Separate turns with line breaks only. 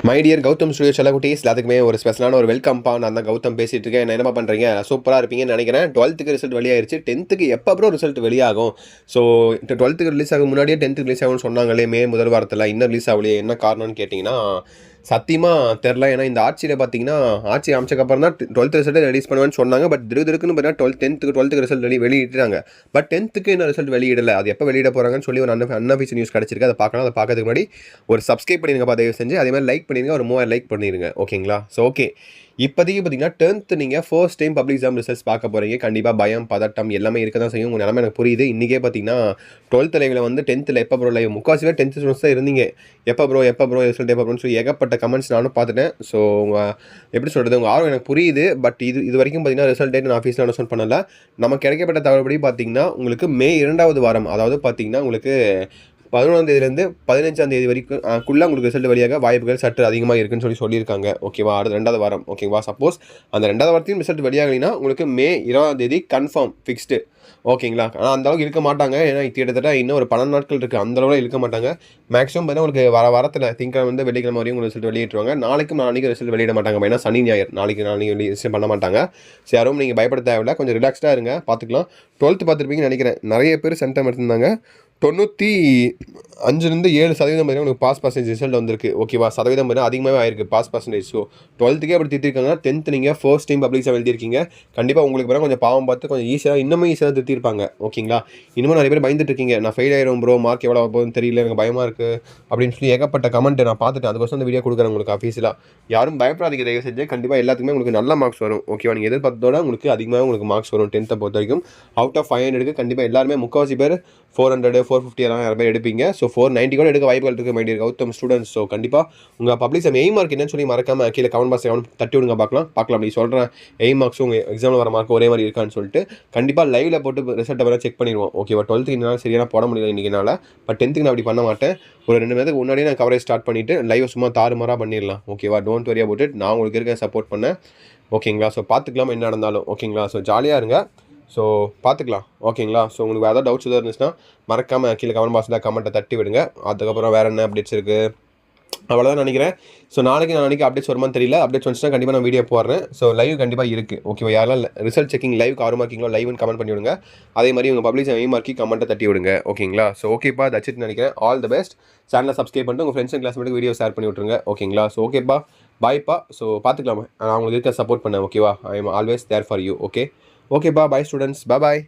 My dear Gautham studio செல்லக்குட்டீஸ் எல்லாத்துக்குமே ஒரு ஸ்பெஷலான ஒரு வெல்கம்ப்பா. நான் தான் கௌதம் பேசிட்டு இருக்கேன். என்ன என்னப்பா பண்ணுறீங்க? சூப்பராக இருப்பீங்கன்னு நினைக்கிறேன். 12th result வெளியாயிருச்சு. 10th எப்போ அப்புறம் ரிசல்ட் வெளியாகும்? ஸோ 12th ரிலீஸ் ஆகும் முன்னாடியே 10th ரிலீஸ் ஆகும்னு சொன்னாங்களே மே முதல் வாரத்தில். இன்னும் ரிலீஸ் ஆகலையே, என்ன காரணம்னு கேட்டிங்கன்னா சத்தியமாக தெரில. ஏன்னா இந்த ஆட்சியில் பார்த்தீங்கன்னா ஆட்சி அமைச்சக்கப்புறம் தான் 12th ரிசல்ட் ரிலீஸ் பண்ணுவேன்னு சொன்னாங்க. பட் திருக்குன்னு பார்த்தீங்கன்னா 10th ரிசல்ட் வெளியிட்டாங்க. பட் 10th இன்னும் ரிசல்ட் வெளியிடலை. அது எப்போ வெளியிட போகிறாங்கன்னு சொல்லி ஒரு அன்அஃபிஷியல் நியூஸ் கிடச்சிருக்கு. அதை பார்க்கலாம். அதை பார்க்கறதுக்கு முன்னாடி ஒரு சப்ஸ்கிரைப் பண்ணிடுங்க, தயவு செஞ்சு. அதே மாதிரி லைக் பண்ணிடுங்க, ஒரு 3000 லைக் பண்ணிடுங்க. ஓகேங்களா? ஸோ ஓகே, இப்போதைக்கு பார்த்தீங்கன்னா 10th நீங்கள் first time public exam results பார்க்க போகிறீங்க. கண்டிப்பாக பயம், பதட்டம் எல்லாமே இருக்க தான் செய்யும். உங்கள் நிலமை எனக்கு புரியுது. இன்றைக்கே பார்த்தீங்கன்னா 12th லைவில் வந்து 10th எப்போ ப்ரோ லைவ் முக்கால்வாசி 10th ஸ்டூடெண்ட்ஸ் தான் இருந்தீங்க. எப்போ ப்ரோ ரிசல்ட் எப்போ ப்ரோன்னு சொல்லி ஏகப்பட்ட கமெண்ட்ஸ் நானும் பார்த்துட்டேன். ஸோ உங்கள் எப்படி சொல்கிறது, உங்கள் ஆர்வம் எனக்கு புரியுது. பட் இது வரைக்கும் பார்த்தீங்கன்னா ரிசல்ட் டேட் நான் ஆஃபீஸில் அனௌன்ஸ் பண்ணல. நமக்கு கிடைக்கப்பட்ட தகவல்படி பார்த்தீங்கன்னா உங்களுக்கு மே 2வது வாரம், அதாவது பார்த்தீங்கன்னா உங்களுக்கு 11ஆம் தேதியிலேருந்து 15ஆம் தேதி வரைக்கும் உங்களுக்கு ரிசல்ட் வெளியாக வாய்ப்புகள் சற்று அதிகமாக இருக்குன்னு சொல்லியிருக்காங்க. ஓகேவா? அடுத்த 2வது வாரம். ஓகேவா? சப்போஸ் அந்த 2வது வாரத்தையும் ரிசல்ட் வெளியாகலைன்னா உங்களுக்கு மே 20ஆம் தேதி கன்ஃபார்ம் ஃபிக்ஸ்டு. ஓகேங்களா? ஆனால் அந்தளவுக்கு இருக்க மாட்டாங்க. ஏன்னா கிட்டத்தட்ட இன்னும் ஒரு 12 நாட்கள் இருக்குது. அந்தளவுக்கு இருக்க மாட்டாங்க. மேக்ஸிமம் பார்த்தீங்கன்னா உங்களுக்கு வாரத்தில் திங்கக்கிழமை வந்து வெள்ளிக்கிழமை வரையும் உங்களுக்கு ரிசல்ட் வெளியிட்டுருவாங்க. நாளைக்கு ரிசல்ட் வெளியிட மாட்டாங்க. ஏன்னா சனி ஞாயிறு நாளைக்கு ரிசல்ட் பண்ண மாட்டாங்க. ஸோ யாரும் நீங்கள் பயப்பட தேவையில்லை. கொஞ்சம் ரிலாக்ஸ்டாக இருங்க, பார்த்துக்கலாம். 12th பார்த்துருப்பீங்கன்னு நினைக்கிறேன். நிறைய பேர் சென்டம் எடுத்திருந்தாங்க. 95-7% பார்த்தீங்கன்னா உங்களுக்கு பாஸ் பர்சன்டேஜ் ரிசல்ட் வந்திருக்கு. ஓகேவா? சதவீதம் பார்த்தீங்கன்னா அதிகமாகவே ஆயிருக்கு பாஸ் பர்சன்டேஜ். ஸோ 12th அப்படி திருத்திருக்காங்கன்னா 10th நீங்கள் ஃபர்ஸ்ட் டைம் பப்ளிக் எக்ஸாம் எழுதியிருக்கீங்க. கண்டிப்பாக உங்களுக்கு பிறகு கொஞ்சம் பாவம் பார்த்து கொஞ்சம் இன்னும் ஈஸியாக திருத்திருப்பாங்க. ஓகேங்களா? இன்னமும் நிறைய பேர் பயந்துட்டு இருக்கீங்க. நான் ஃபெயில் ஆயிரும் ப்ரோ, மார்க் எவ்வளோ போகுதுன்னு தெரியல, எனக்கு பயமாக இருக்குது அப்படின்னு சொல்லி ஏகப்பட்ட கமெண்ட் நான் பார்த்துட்டேன். அதுக்கோசம் இந்த வீடியோ கொடுக்குறேன் உங்களுக்கு ஆஃபீஸில். யாரும் பயப்படாதீங்க, தயவு செஞ்சு. கண்டிப்பாக எல்லாத்துக்குமே உங்களுக்கு நல்ல மார்க்ஸ் வரும். ஓகேவா? நீங்கள் எதிர்பார்த்ததோட உங்களுக்கு அதிகமாக உங்களுக்கு மார்க்ஸ் வரும். 10th பொறுத்த வரைக்கும் அவுட் ஆஃப் 500 கண்டிப்பாக எல்லாருமே முக்கால்வாசி பேர் 400 450 எல்லாம் யாரும் பேர் எடுப்பீங்க. ஸோ 490 கூட எடுக்க வாய்ப்புகள் இருக்குது my dear Gautham students. So கண்டிப்பாக உங்கள் பப்ளிக் எக்ஸாம் எய்ம் மார்க் என்னன்னு சொல்லி மறக்காம கீழே கமெண்ட் பாக்ஸ் தட்டி விடுங்க, பார்க்கலாம். நீ சொல்கிற எய்ம் மார்க்ஸும் உங்கள் எக்ஸாமில் வர மார்க் ஒரே மாதிரி இருக்கான்னு சொல்லிட்டு கண்டிப்பாக லைவில் போட்டு ரிசல்ட்டை வர செக் பண்ணிடுவோம். ஓகேவா? 12th என்னால் சரியான போட முடியல இன்றைக்கினால. பட் 10th நான் அப்படி பண்ண மாட்டேன். ஒரு 2 மணி முன்னாடியே நான் கவரேஜ் ஸ்டார்ட் பண்ணிவிட்டு லைவை சும்மா தாறுமாறாக பண்ணிடலாம். ஓகேவா? Don't worry about it. நான் உங்களுக்கு இருக்க சப்போர்ட் பண்ணேன். ஓகேங்களா? ஸோ பார்த்துக்கலாம் என்ன நடந்தாலும். ஓகேங்களா? ஸோ ஜாலியாக இருங்க. ஸோ பார்த்துக்கலாம். ஓகேங்களா? ஸோ உங்களுக்கு வேறு ஏதாவது டவுட்ஸ் எதாவது இருந்துச்சுன்னா மறக்காமல் கீழே கமெண்ட் பாக்ஸில் கமெண்ட்டை தட்டி விடுங்க. அதுக்கப்புறம் வேறு என்ன அப்டேட்ஸ் இருக்குது அவ்வளோதான் நினைக்கிறேன். ஸோ நாளைக்கு அப்டேட்ஸ் வருமானு தெரியல. அப்டேட்ஸ் வந்துச்சுன்னா கண்டிப்பாக நான் வீடியோ போடுறேன். ஸோ லைவ் கண்டிப்பாக இருக்குது. ஓகேவா? யாரெல்லாம் ரிசல்ட் செக்கிங் லைவுக்கு ஆர்வமாக இருக்கீங்களோ லைவ்னு கமெண்ட் பண்ணி விடுங்க. அதே மாதிரி உங்கள் பப்ளிக் எய்ம் மார்க்கி கமெண்ட்டை தட்டி விடுங்க. ஓகேங்களா? ஸோ ஓகேப்பா, தட்ஸ் இட் நினைக்கிறேன். All the best. சேனலை சப்ஸ்கிரைப் பண்ணிட்டு உங்கள் ஃப்ரெண்ட்ஸ் அண்ட் கிளாஸ்மேட்டுக்கு வீடியோ ஷேர் பண்ணி விட்ருங்க. ஓகேங்களா? ஸோ ஓகேப்பா, பாய்ப்பா. ஸோ பார்த்துக்கலாமா, நான் உங்களுக்கு இருக்க சப்போர்ட் பண்ணேன். ஓகேவா? I am always there for you. ஓகேப்பா, பாய் ஸ்டூடெண்ட்ஸ். பாய்.